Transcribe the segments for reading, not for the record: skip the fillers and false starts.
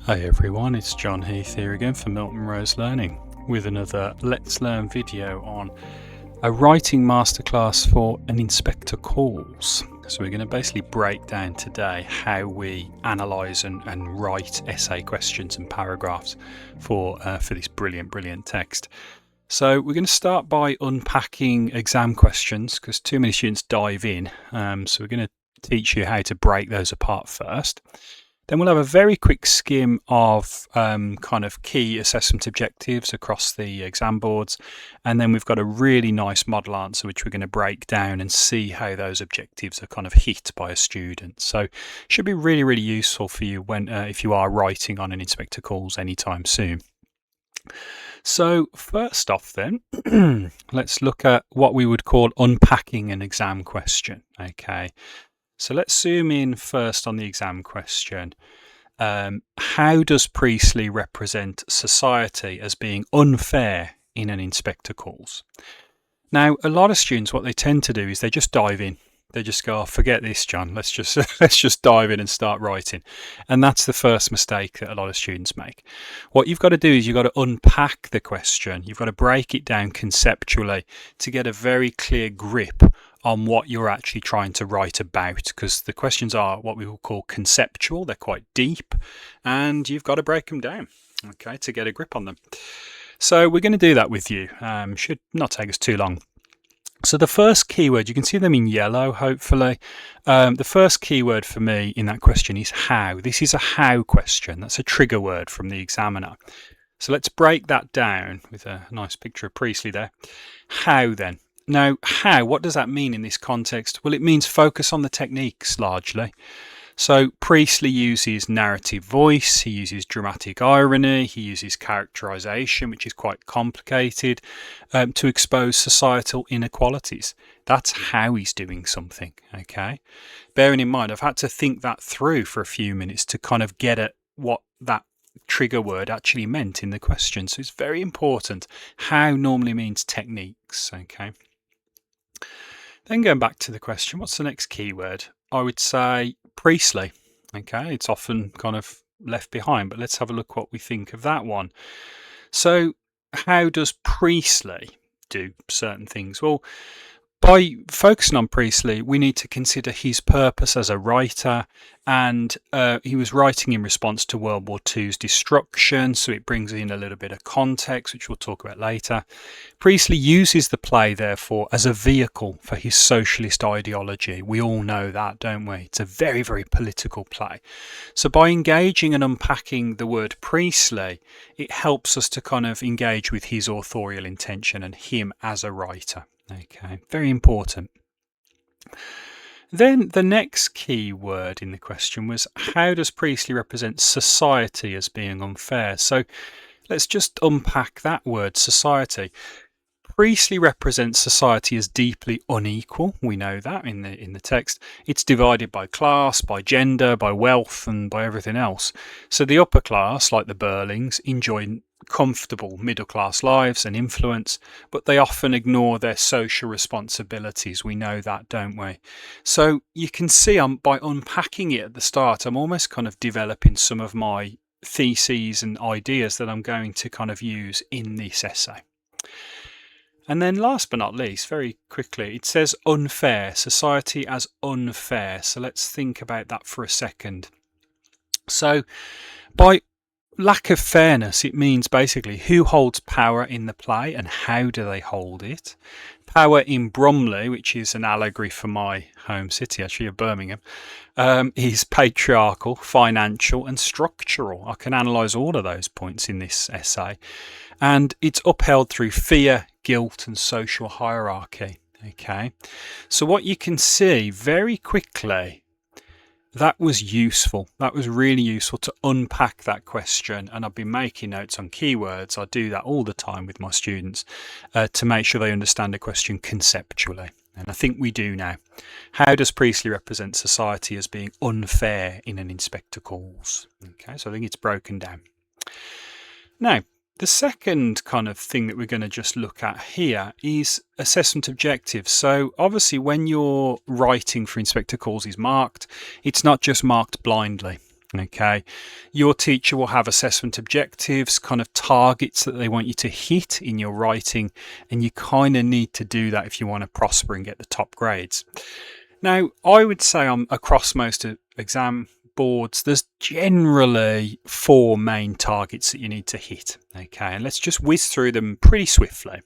Hi everyone, it's John Heath here again for Milton Rose Learning with another Let's Learn video on a writing masterclass for an inspector calls. So we're going to basically break down today how we analyse and write essay questions and paragraphs for this brilliant text. So we're going to start by unpacking exam questions because too many students dive in. So we're going to teach you how to break those apart first. Then we'll have a very quick skim of kind of key assessment objectives across the exam boards. And then we've got a really nice model answer, which we're going to break down and see how those objectives are kind of hit by a student. So it should be really useful for you when if you are writing on an inspector calls anytime soon. So first off then, let's look at what we would call unpacking an exam question. Okay. So let's zoom in first on the exam question. How does Priestley represent society as being unfair in an inspector calls? Now, a lot of students, what they tend to do is they just dive in. They just go, oh, forget this, John. Let's just dive in and start writing. And that's the first mistake that a lot of students make. What you've got to do is you've got to unpack the question. You've got to break it down conceptually to get a very clear grip on what you're actually trying to write about, because the questions are what we will call conceptual. They're quite deep and you've got to break them down, okay, to get a grip on them. So we're going to do that with you. Should not take us too long. So the first keyword, you can see them in yellow, hopefully. The first keyword for me in that question is how. This is a how question. That's a trigger word from the examiner. So let's break that down with a nice picture of Priestley there. How then? Now, how, what does that mean in this context? Well, it means focus on the techniques largely. So Priestley uses narrative voice, he uses dramatic irony, he uses characterization, which is quite complicated, to expose societal inequalities. That's how he's doing something, okay? Bearing in mind, I've had to think that through for a few minutes to kind of get at what that trigger word actually meant in the question. So it's very important. How normally means techniques, okay? Then going back to the question, what's the next keyword? I would say Priestley. Okay, it's often kind of left behind, but let's have a look what we think of that one. So how does Priestley do certain things? Well, by focusing on Priestley, we need to consider his purpose as a writer, and he was writing in response to World War II's destruction, so it brings in a little bit of context, which we'll talk about later. Priestley uses the play, therefore, as a vehicle for his socialist ideology. We all know that, don't we? It's a very political play. So by engaging and unpacking the word Priestley, it helps us to kind of engage with his authorial intention and him as a writer. Okay, very important. Then the next key word in the question was, how does Priestley represent society as being unfair? So let's just unpack that word, society. Priestley represents society as deeply unequal. We know that in the text. It's divided by class, by gender, by wealth, and by everything else. So the upper class, like the Birlings, enjoy comfortable middle-class lives and influence, but they often ignore their social responsibilities. We know that, don't we? So you can see by unpacking it at the start, I'm almost kind of developing some of my theses and ideas that I'm going to kind of use in this essay. And then last but not least, very quickly, it says unfair, society as unfair. So let's think about that for a second. So by lack of fairness, it means basically who holds power in the play and how do they hold it. Power in Bromley, which is an allegory for my home city, actually, of Birmingham, is patriarchal, financial and structural. I can analyse all of those points in this essay. And it's upheld through fear, guilt and social hierarchy. Okay, so what you can see very quickly, that was useful. That was really useful to unpack that question. And I've been making notes on keywords. I do that all the time with my students to make sure they understand a question conceptually. And I think we do now. How does Priestley represent society as being unfair in an inspector calls? Okay, so I think it's broken down. Now, the second kind of thing that we're going to just look at here is assessment objectives. So obviously when you're writing for inspector calls is marked, it's not just marked blindly. Okay, your teacher will have assessment objectives, kind of targets that they want you to hit in your writing, and you kind of need to do that if you want to prosper and get the top grades. Now, I would say across most exam boards, there's generally 4 main targets that you need to hit. Okay, and let's just whiz through them pretty swiftly.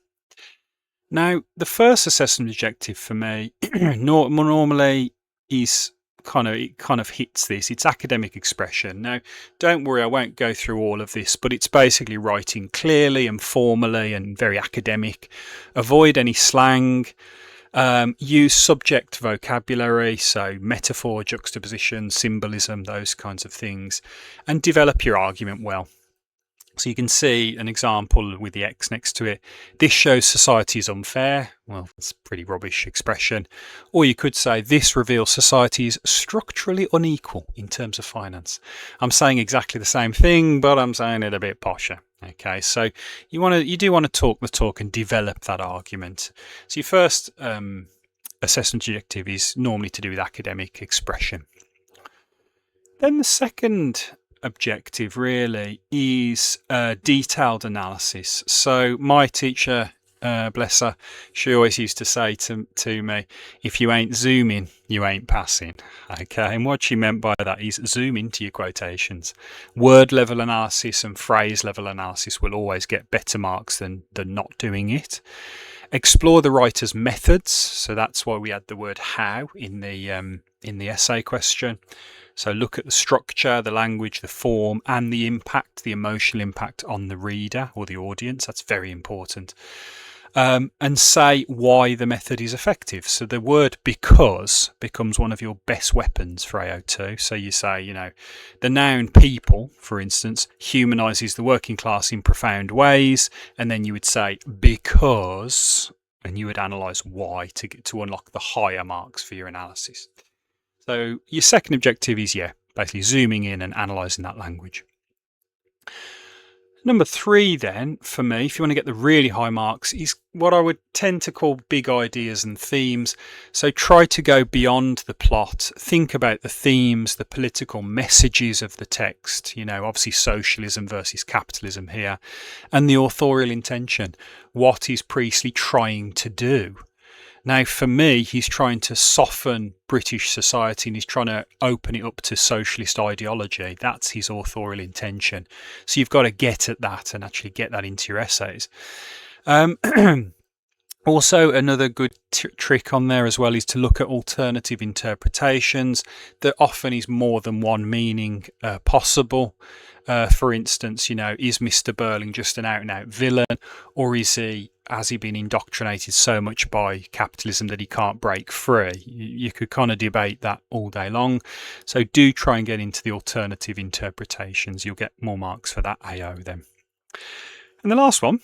Now, the first assessment objective for me normally is it kind of hits this. It's academic expression. Now, don't worry, I won't go through all of this, but it's basically writing clearly and formally and very academic. Avoid any slang. Use subject vocabulary, so metaphor, juxtaposition, symbolism, those kinds of things, and develop your argument well. So you can see an example with the X next to it. This shows society is unfair. Well, that's a pretty rubbish expression. Or you could say this reveals society is structurally unequal in terms of finance. I'm saying exactly the same thing, but I'm saying it a bit posher. Okay, so you do want to talk the talk and develop that argument. So your first assessment objective is normally to do with academic expression. Then the second objective really is detailed analysis. So my teacher, bless her, she always used to say to me, if you ain't zooming, you ain't passing. Okay, and what she meant by that is zoom into your quotations. Word level analysis and phrase level analysis will always get better marks than not doing it. Explore the writer's methods, so that's why we had the word how in the essay question. So look at the structure, the language, the form, and the impact, the emotional impact on the reader or the audience. That's very important. And say why the method is effective. So the word because becomes one of your best weapons for AO2. So you say, the noun people, for instance, humanises the working class in profound ways. And then you would say because, and you would analyse why to unlock the higher marks for your analysis. So your second objective is, basically zooming in and analysing that language. Number 3 then, for me, if you want to get the really high marks, is what I would tend to call big ideas and themes. So try to go beyond the plot, think about the themes, the political messages of the text, obviously socialism versus capitalism here, and the authorial intention. What is Priestley trying to do? Now, for me, he's trying to soften British society and he's trying to open it up to socialist ideology. That's his authorial intention. So you've got to get at that and actually get that into your essays. Also, another good trick on there as well is to look at alternative interpretations. There often is more than one meaning possible. For instance, is Mr. Birling just an out-and-out villain, or has he been indoctrinated so much by capitalism that he can't break free? You could kind of debate that all day long. So do try and get into the alternative interpretations. You'll get more marks for that AO then. And the last one,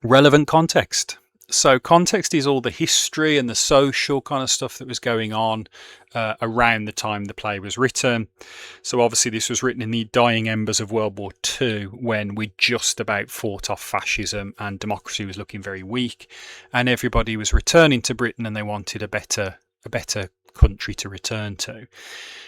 relevant context. So context is all the history and the social kind of stuff that was going on around the time the play was written. So obviously this was written in the dying embers of World War II, when we just about fought off fascism and democracy was looking very weak, and everybody was returning to Britain and they wanted a better country to return to.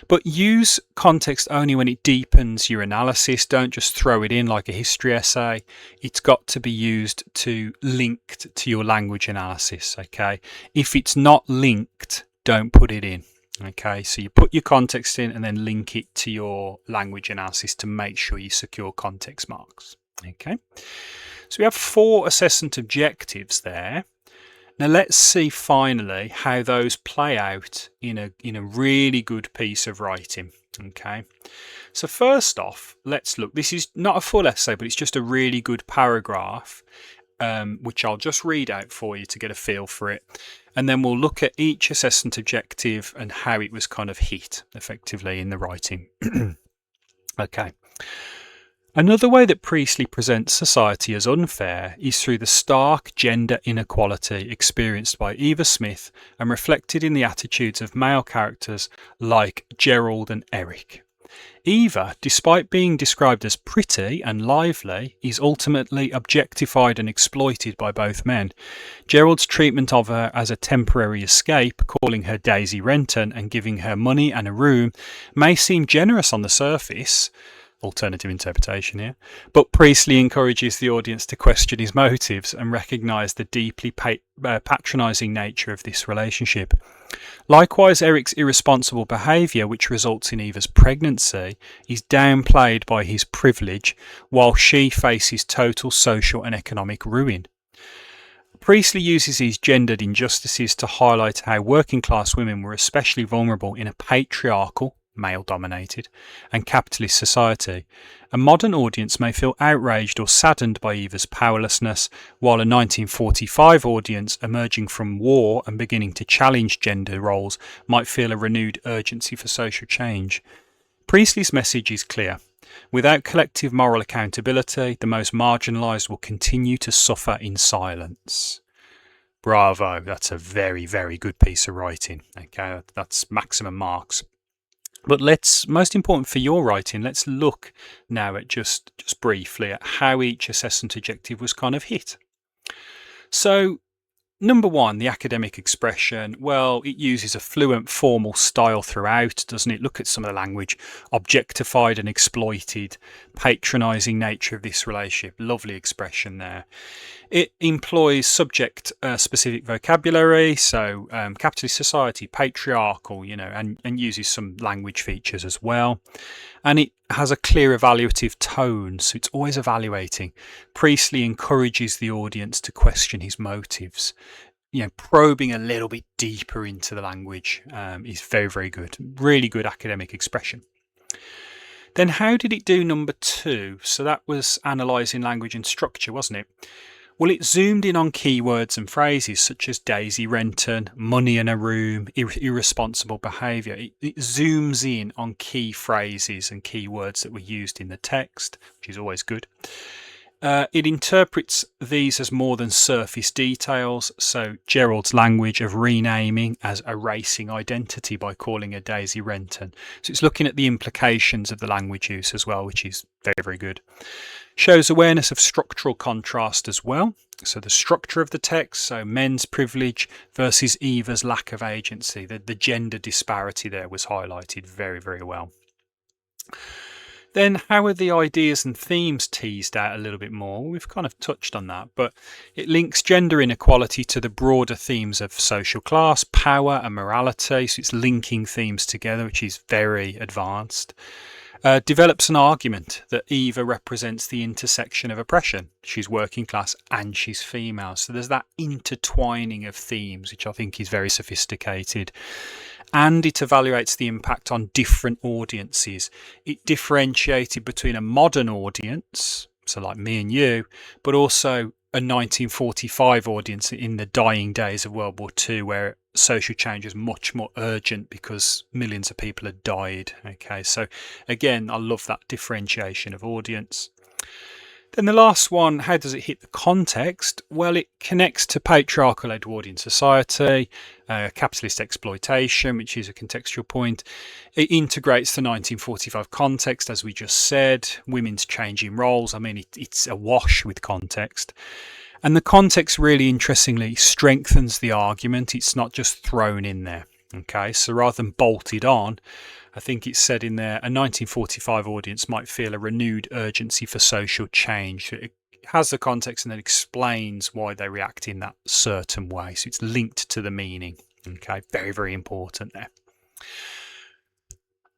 But use context only when it deepens your analysis. Don't just throw it in like a history essay. It's got to be used to linked to your language analysis. Okay, if it's not linked, don't put it in. Okay, so you put your context in and then link it to your language analysis to make sure you secure context marks. Okay, so we have 4 assessment objectives there. Now let's see finally how those play out in a really good piece of writing. Okay, so first off, let's look. This is not a full essay, but it's just a really good paragraph, which I'll just read out for you to get a feel for it. And then we'll look at each assessment objective and how it was kind of hit effectively in the writing. Okay. Another way that Priestley presents society as unfair is through the stark gender inequality experienced by Eva Smith and reflected in the attitudes of male characters like Gerald and Eric. Eva, despite being described as pretty and lively, is ultimately objectified and exploited by both men. Gerald's treatment of her as a temporary escape, calling her Daisy Renton and giving her money and a room, may seem generous on the surface, alternative interpretation here, but Priestley encourages the audience to question his motives and recognise the deeply patronising nature of this relationship. Likewise, Eric's irresponsible behaviour, which results in Eva's pregnancy, is downplayed by his privilege, while she faces total social and economic ruin. Priestley uses these gendered injustices to highlight how working class women were especially vulnerable in a patriarchal, male-dominated, and capitalist society. A modern audience may feel outraged or saddened by Eva's powerlessness, while a 1945 audience emerging from war and beginning to challenge gender roles might feel a renewed urgency for social change. Priestley's message is clear. Without collective moral accountability, the most marginalised will continue to suffer in silence. Bravo, that's a very, very good piece of writing. Okay, that's maximum marks. But most important for your writing, let's look now at just briefly at how each assessment objective was kind of hit. So, number one, the academic expression. Well, it uses a fluent formal style throughout, doesn't it? Look at some of the language. Objectified and exploited, patronising nature of this relationship. Lovely expression there. It employs subject-specific vocabulary, so capitalist society, patriarchal, and uses some language features as well. And it has a clear evaluative tone, so it's always evaluating. Priestley encourages the audience to question his motives. Probing a little bit deeper into the language is very, very good. Really good academic expression. Then how did it do number two? So that was analysing language and structure, wasn't it? Well, it zoomed in on keywords and phrases such as Daisy Renton, money in a room, irresponsible behaviour. It zooms in on key phrases and keywords that were used in the text, which is always good. It interprets these as more than surface details, so Gerald's language of renaming as erasing identity by calling her Daisy Renton. So it's looking at the implications of the language use as well, which is very, very good. Shows awareness of structural contrast as well. So the structure of the text, so men's privilege versus Eva's lack of agency. The gender disparity there was highlighted very, very well. Then how are the ideas and themes teased out a little bit more? We've kind of touched on that, but it links gender inequality to the broader themes of social class, power and morality. So it's linking themes together, which is very advanced. Develops an argument that Eva represents the intersection of oppression. She's working class and she's female. So there's that intertwining of themes, which I think is very sophisticated. And it evaluates the impact on different audiences. It differentiated between a modern audience, so like me and you, but also a 1945 audience in the dying days of World War II, where social change is much more urgent because millions of people had died. Okay, so again, I love that differentiation of audience. Then the last one, how does it hit the context? Well, it connects to patriarchal Edwardian society, capitalist exploitation, which is a contextual point. It integrates the 1945 context, as we just said, women's changing roles. I mean, it's awash with context. And the context really interestingly strengthens the argument. It's not just thrown in there. Okay, so rather than bolted on, I think it's said in there, a 1945 audience might feel a renewed urgency for social change. It has the context and then explains why they react in that certain way. So it's linked to the meaning. Okay, very, very important there.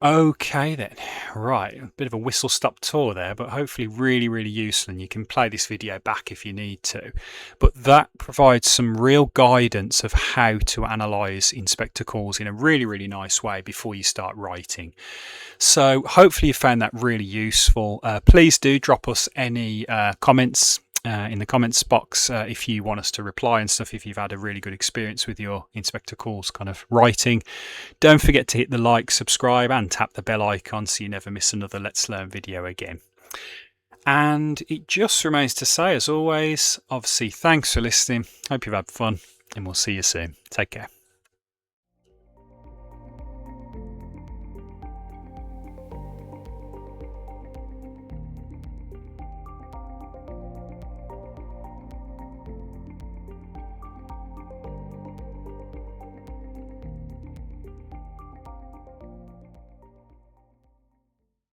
Okay then, right, a bit of a whistle-stop tour there, but hopefully really, really useful, and you can play this video back if you need to. But that provides some real guidance of how to analyse inspector calls in a really, really nice way before you start writing. So hopefully you found that really useful. Please do drop us any comments in the comments box if you want us to reply and stuff, if you've had a really good experience with your inspector calls kind of writing. Don't forget to hit the like, subscribe and tap the bell icon so you never miss another Let's Learn video again. And it just remains to say, as always, obviously thanks for listening, hope you've had fun, and we'll see you soon. Take care.